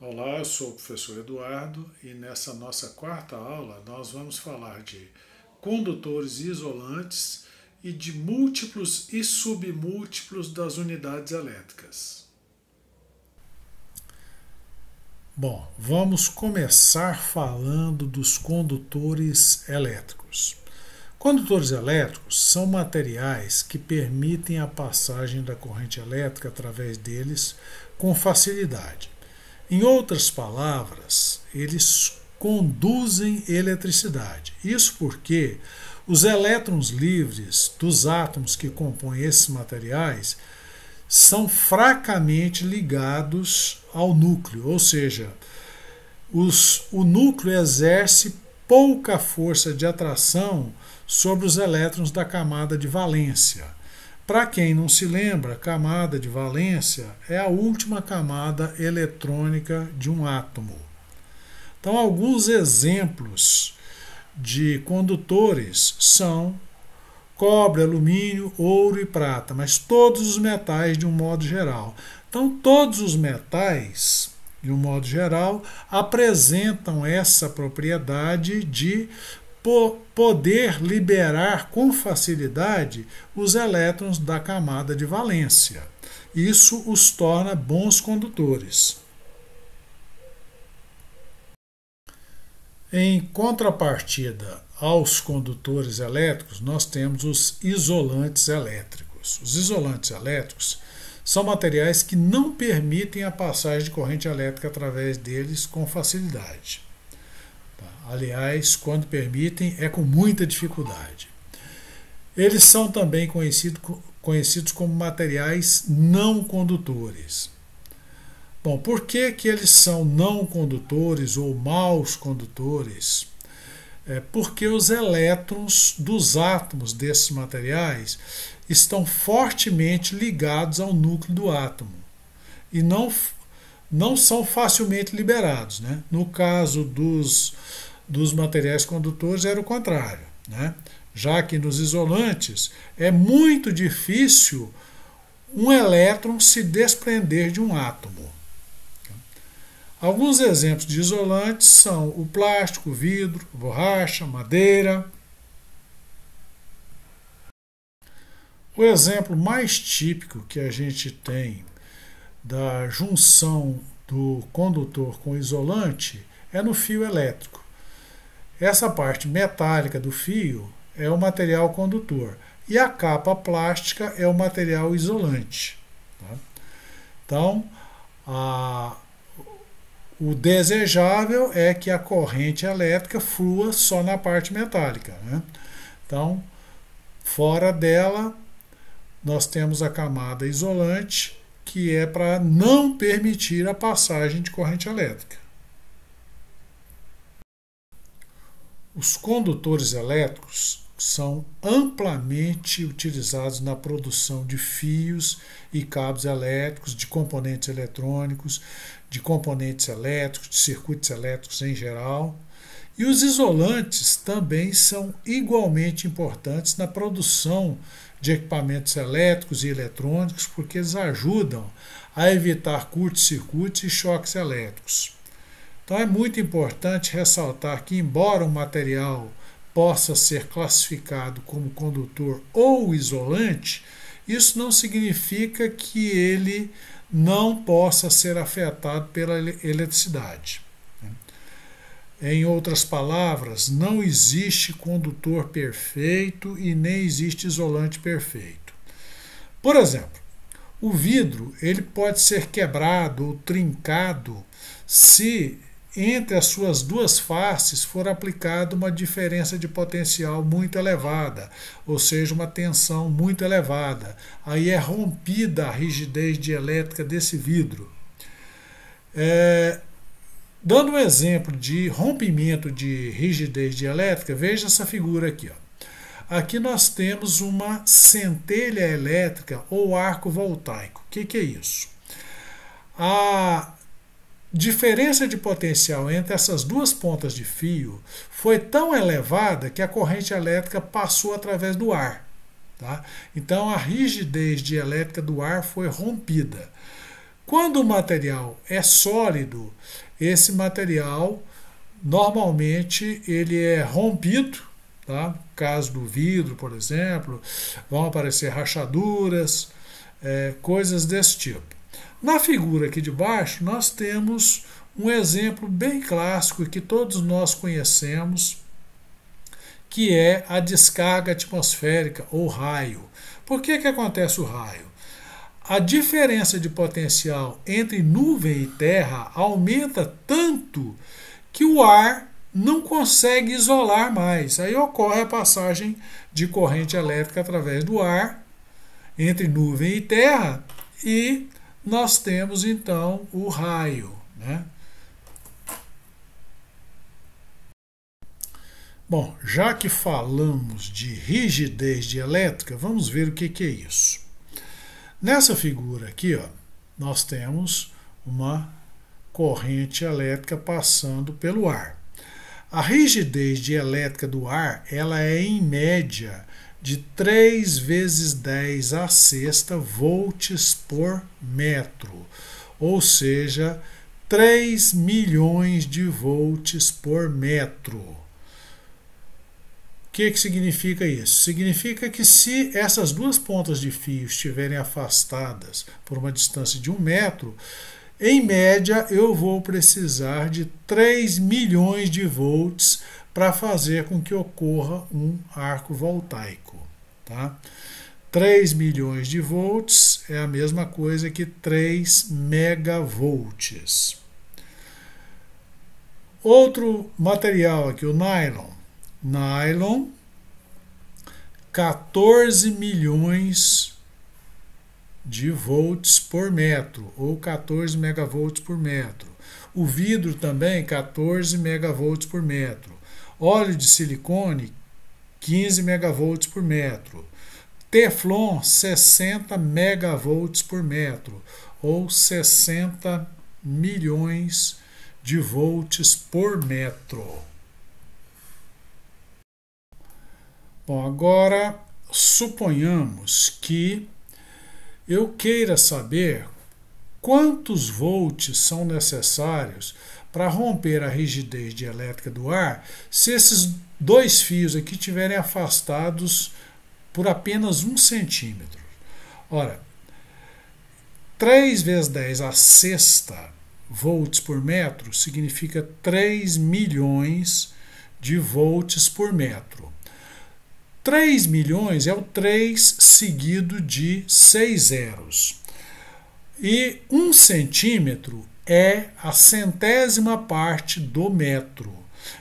Olá, eu sou o professor Eduardo e nessa nossa quarta aula nós vamos falar de condutores isolantes e de múltiplos e submúltiplos das unidades elétricas. Bom, vamos começar falando dos condutores elétricos. Condutores elétricos são materiais que permitem a passagem da corrente elétrica através deles com facilidade. Em outras palavras, eles conduzem eletricidade. Isso porque os elétrons livres dos átomos que compõem esses materiais são fracamente ligados ao núcleo, ou seja, o núcleo exerce pouca força de atração sobre os elétrons da camada de valência. Para quem não se lembra, a camada de valência é a última camada eletrônica de um átomo. Então, alguns exemplos de condutores são cobre, alumínio, ouro e prata, mas todos os metais de um modo geral. Então, todos os metais, de um modo geral, apresentam essa propriedade de poder liberar com facilidade os elétrons da camada de valência. Isso os torna bons condutores. Em contrapartida aos condutores elétricos, nós temos os isolantes elétricos. Os isolantes elétricos são materiais que não permitem a passagem de corrente elétrica através deles com facilidade. Aliás, quando permitem, é com muita dificuldade. Eles são também conhecidos como materiais não condutores. Bom, por que eles são não condutores ou maus condutores? Porque os elétrons dos átomos desses materiais estão fortemente ligados ao núcleo do átomo e não são facilmente liberados, né? No caso dos materiais condutores era o contrário, né? Já que nos isolantes é muito difícil um elétron se desprender de um átomo. Alguns exemplos de isolantes são o plástico, o vidro, a borracha, a madeira. O exemplo mais típico que a gente tem da junção do condutor com isolante é no fio elétrico. Essa parte metálica do fio é o material condutor e a capa plástica é o material isolante. Tá? Então, o desejável é que a corrente elétrica flua só na parte metálica, né? Então, fora dela, nós temos a camada isolante, que é para não permitir a passagem de corrente elétrica. Os condutores elétricos são amplamente utilizados na produção de fios e cabos elétricos, de componentes eletrônicos, de componentes elétricos, de circuitos elétricos em geral. E os isolantes também são igualmente importantes na produção de equipamentos elétricos e eletrônicos, porque eles ajudam a evitar curtos-circuitos e choques elétricos. Então é muito importante ressaltar que, embora o material possa ser classificado como condutor ou isolante, isso não significa que ele não possa ser afetado pela eletricidade. Em outras palavras, não existe condutor perfeito e nem existe isolante perfeito. Por exemplo, o vidro ele pode ser quebrado ou trincado se entre as suas duas faces for aplicada uma diferença de potencial muito elevada, ou seja, uma tensão muito elevada. Aí é rompida a rigidez dielétrica desse vidro. Dando um exemplo de rompimento de rigidez dielétrica, veja essa figura aqui. Aqui nós temos uma centelha elétrica ou arco voltaico. O que é isso? A diferença de potencial entre essas duas pontas de fio foi tão elevada que a corrente elétrica passou através do ar. Tá? Então a rigidez dielétrica do ar foi rompida. Quando o material é sólido, esse material normalmente ele é rompido, tá? No caso do vidro, por exemplo, vão aparecer rachaduras, coisas desse tipo. Na figura aqui de baixo, nós temos um exemplo bem clássico que todos nós conhecemos, que é a descarga atmosférica ou raio. Por que acontece o raio? A diferença de potencial entre nuvem e terra aumenta tanto que o ar não consegue isolar mais. Aí ocorre a passagem de corrente elétrica através do ar entre nuvem e terra e nós temos então o raio, né? Bom, já que falamos de rigidez dielétrica, vamos ver o que é isso. Nessa figura aqui, ó, nós temos uma corrente elétrica passando pelo ar. A rigidez dielétrica do ar ela é em média de 3 vezes 10 a sexta volts por metro, ou seja, 3 milhões de volts por metro. O que significa isso? Significa que se essas duas pontas de fio estiverem afastadas por uma distância de 1 metro, em média eu vou precisar de 3 milhões de volts para fazer com que ocorra um arco voltaico. Tá? 3 milhões de volts é a mesma coisa que 3 megavolts. Outro material aqui, o nylon. Nylon, 14 milhões de volts por metro, ou 14 megavolts por metro. O vidro também, 14 megavolts por metro. Óleo de silicone, 15 megavolts por metro. Teflon, 60 megavolts por metro, ou 60 milhões de volts por metro. Bom, agora suponhamos que eu queira saber quantos volts são necessários para romper a rigidez dielétrica do ar se esses dois fios aqui estiverem afastados por apenas 1 centímetro. Ora, 3 vezes 10 a sexta volts por metro significa 3 milhões de volts por metro. 3 milhões é o 3 seguido de 6 zeros. E 1 centímetro é a centésima parte do metro.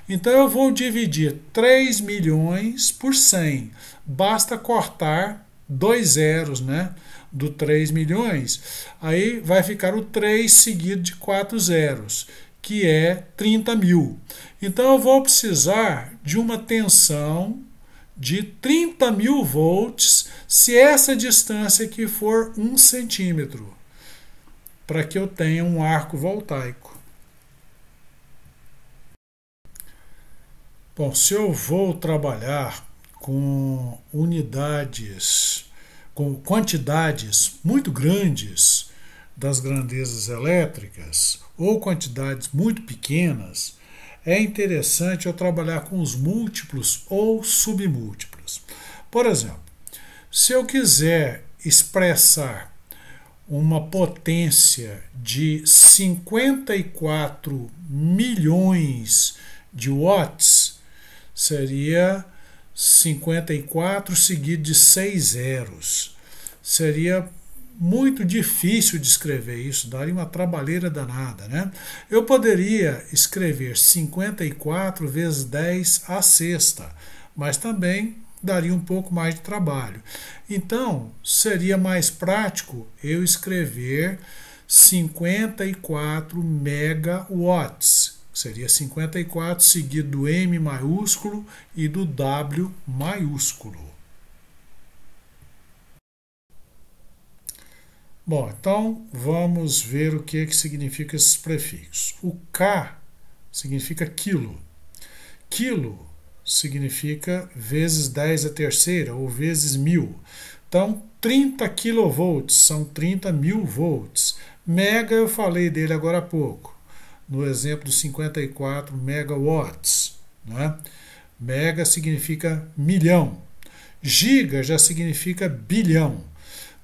Então eu vou dividir 3 milhões por 100. Basta cortar 2 zeros, né, do 3 milhões. Aí vai ficar o 3 seguido de 4 zeros, que é 30 mil. Então eu vou precisar de uma tensão de 30 mil volts se essa distância aqui for 1 centímetro, para que eu tenha um arco voltaico. Bom, se eu vou trabalhar com unidades, com quantidades muito grandes das grandezas elétricas ou quantidades muito pequenas, é interessante eu trabalhar com os múltiplos ou submúltiplos. Por exemplo, se eu quiser expressar uma potência de 54 milhões de watts, seria 54 seguido de 6 zeros. Seria muito difícil de escrever isso, daria uma trabalheira danada, né? Eu poderia escrever 54 vezes 10 à sexta, mas também daria um pouco mais de trabalho. Então, seria mais prático eu escrever 54 megawatts. Seria 54 seguido do M maiúsculo e do W maiúsculo. Bom, então vamos ver o que significa esses prefixos. O K significa quilo. Quilo significa vezes 10 a terceira ou vezes 1000. Então, 30 kV são 30.000 volts. Mega eu falei dele agora há pouco, no exemplo dos 54 megawatts, né? Mega significa milhão. Giga já significa bilhão.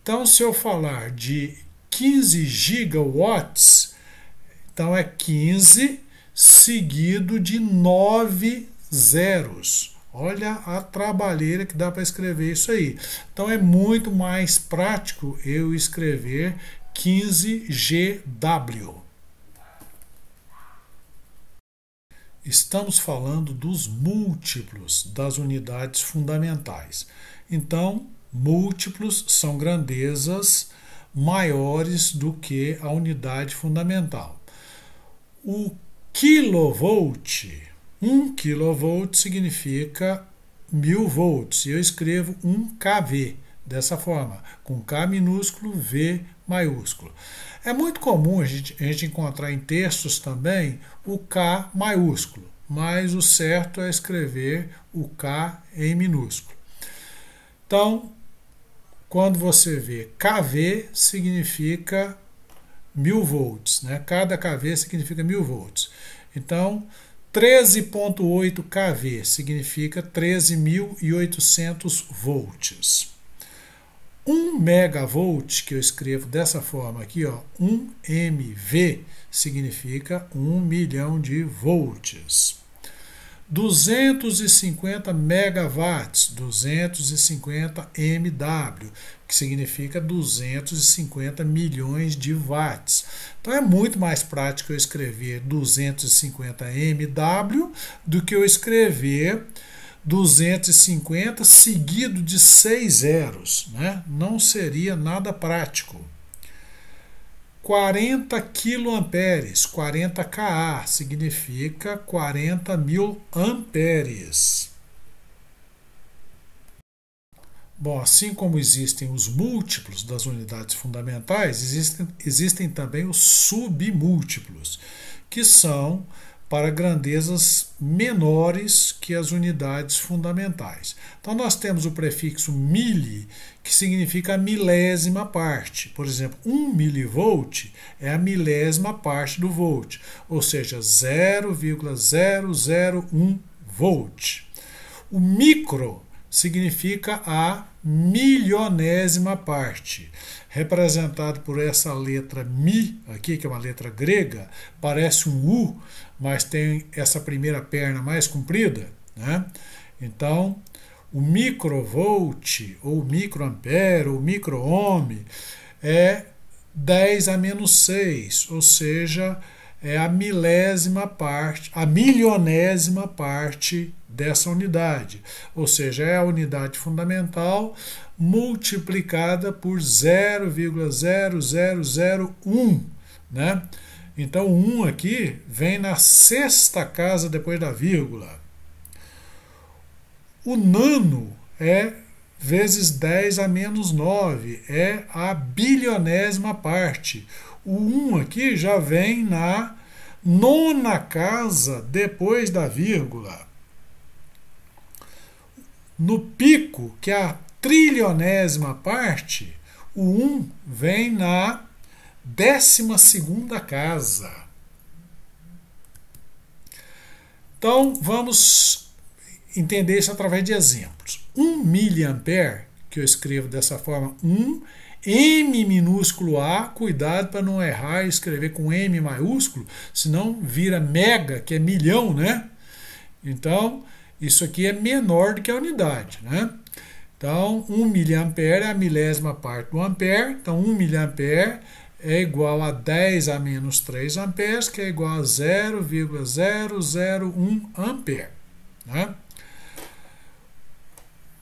Então, se eu falar de 15 gigawatts, então é 15 seguido de 9 zeros. Olha a trabalheira que dá para escrever isso aí. Então é muito mais prático eu escrever 15 GW. Estamos falando dos múltiplos das unidades fundamentais. Então, múltiplos são grandezas maiores do que a unidade fundamental. O kilovolt, 1 kV significa 1000 volts. E eu escrevo 1 kV dessa forma, com K minúsculo, V maiúsculo. É muito comum a gente encontrar em textos também o K maiúsculo, mas o certo é escrever o K em minúsculo. Então, quando você vê kV, significa 1000 volts, né? Cada kV significa 1000 volts. Então, 13,8 kV significa 13.800 volts. 1 megavolt, que eu escrevo dessa forma aqui, ó, 1 MV, significa 1 milhão de volts. 250 megawatts, 250 MW, que significa 250 milhões de watts. Então é muito mais prático eu escrever 250 MW do que eu escrever 250 seguido de 6 zeros, né? Não seria nada prático. 40 kA, 40 kA, significa 40.000 amperes. Bom, assim como existem os múltiplos das unidades fundamentais, existem também os submúltiplos, que são para grandezas menores que as unidades fundamentais. Então, nós temos o prefixo mili, que significa a milésima parte. Por exemplo, 1 milivolt é a milésima parte do volt, ou seja, 0,001 volt. O micro significa a milionésima parte, representado por essa letra Mi, aqui, que é uma letra grega, parece um U, mas tem essa primeira perna mais comprida, né? Então, o microvolt, ou microampere, ou microohm, é 10 a menos 6, ou seja, é a milésima parte, a milionésima parte dessa unidade, ou seja, é a unidade fundamental multiplicada por 0,0001, né? Então, o 1 aqui vem na sexta casa depois da vírgula. O nano é vezes 10 a menos 9, é a bilionésima parte. O 1 aqui já vem na nona casa depois da vírgula. No pico, que é a trilionésima parte, o 1 vem na 12ª casa. Então, vamos entender isso através de exemplos. 1 miliampere, que eu escrevo dessa forma, 1 M minúsculo A, cuidado para não errar e escrever com M maiúsculo, senão vira mega, que é milhão, né? Então, isso aqui é menor do que a unidade, né? Então, 1 miliampere é a milésima parte do ampere. Então, 1 miliampere é igual a 10 a menos 3 amperes, que é igual a 0,001 ampere, né?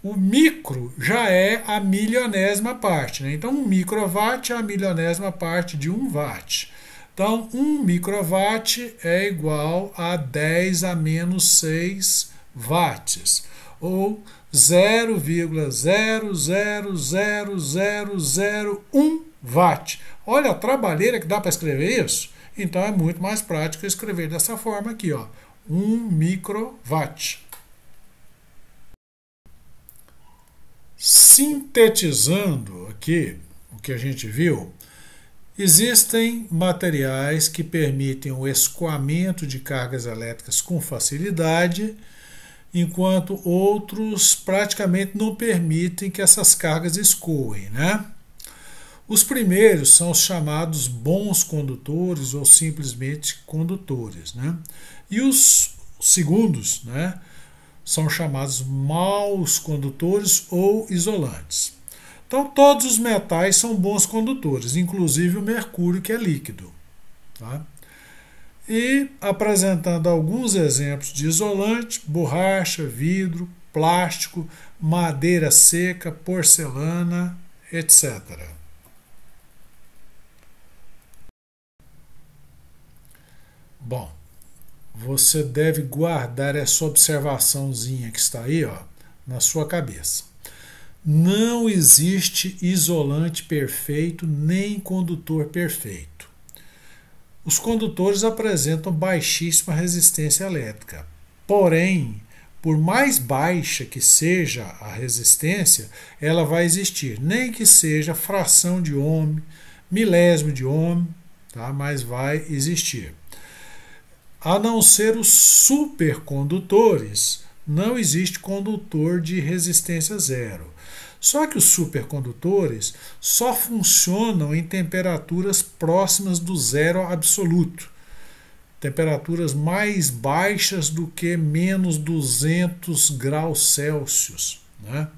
O micro já é a milionésima parte, né? Então, 1 microwatt é a milionésima parte de 1 watt. Então, 1 microwatt é igual a 10 a menos 6 watts, ou 0,000001 watt. Olha a trabalheira que dá para escrever isso. Então, é muito mais prático escrever dessa forma aqui, ó, 1 microwatt. Sintetizando aqui, o que a gente viu, existem materiais que permitem o escoamento de cargas elétricas com facilidade, enquanto outros praticamente não permitem que essas cargas escoem, né? Os primeiros são os chamados bons condutores ou simplesmente condutores, né? E os segundos, né, são chamados maus condutores ou isolantes. Então, todos os metais são bons condutores, inclusive o mercúrio, que é líquido. Tá? E apresentando alguns exemplos de isolante: borracha, vidro, plástico, madeira seca, porcelana, etc. Bom, você deve guardar essa observaçãozinha que está aí, ó, na sua cabeça. Não existe isolante perfeito nem condutor perfeito. Os condutores apresentam baixíssima resistência elétrica. Porém, por mais baixa que seja a resistência, ela vai existir, nem que seja fração de ohm, milésimo de ohm, tá? Mas vai existir. A não ser os supercondutores, não existe condutor de resistência zero. Só que os supercondutores só funcionam em temperaturas próximas do zero absoluto, temperaturas mais baixas do que menos 200 graus Celsius, né?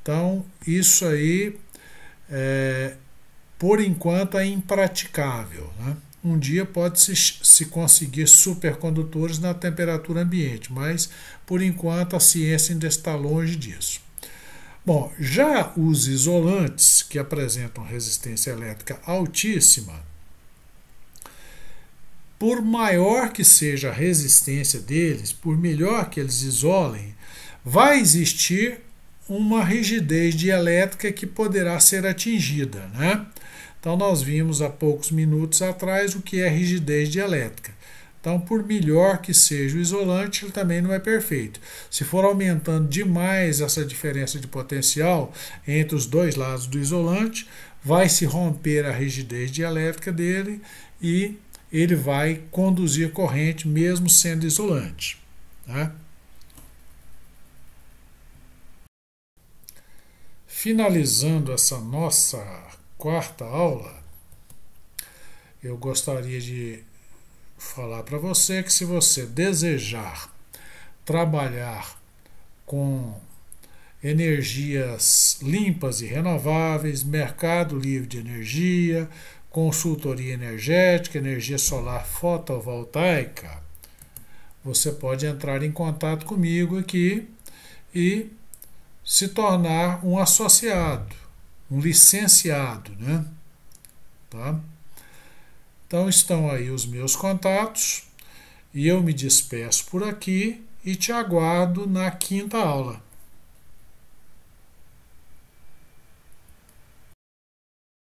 Então, isso aí, por enquanto, é impraticável, né? Um dia pode-se conseguir supercondutores na temperatura ambiente, mas, por enquanto, a ciência ainda está longe disso. Bom, já os isolantes, que apresentam resistência elétrica altíssima, por maior que seja a resistência deles, por melhor que eles isolem, vai existir uma rigidez dielétrica que poderá ser atingida, né? Então, nós vimos há poucos minutos atrás o que é rigidez dielétrica. Então, por melhor que seja o isolante, ele também não é perfeito. Se for aumentando demais essa diferença de potencial entre os dois lados do isolante, vai se romper a rigidez dielétrica dele e ele vai conduzir corrente mesmo sendo isolante. Tá? Finalizando essa nossa quarta aula, eu gostaria de falar para você que, se você desejar trabalhar com energias limpas e renováveis, mercado livre de energia, consultoria energética, energia solar fotovoltaica, você pode entrar em contato comigo aqui e se tornar um associado, um licenciado, né? Tá? Então, estão aí os meus contatos e eu me despeço por aqui e te aguardo na quinta aula.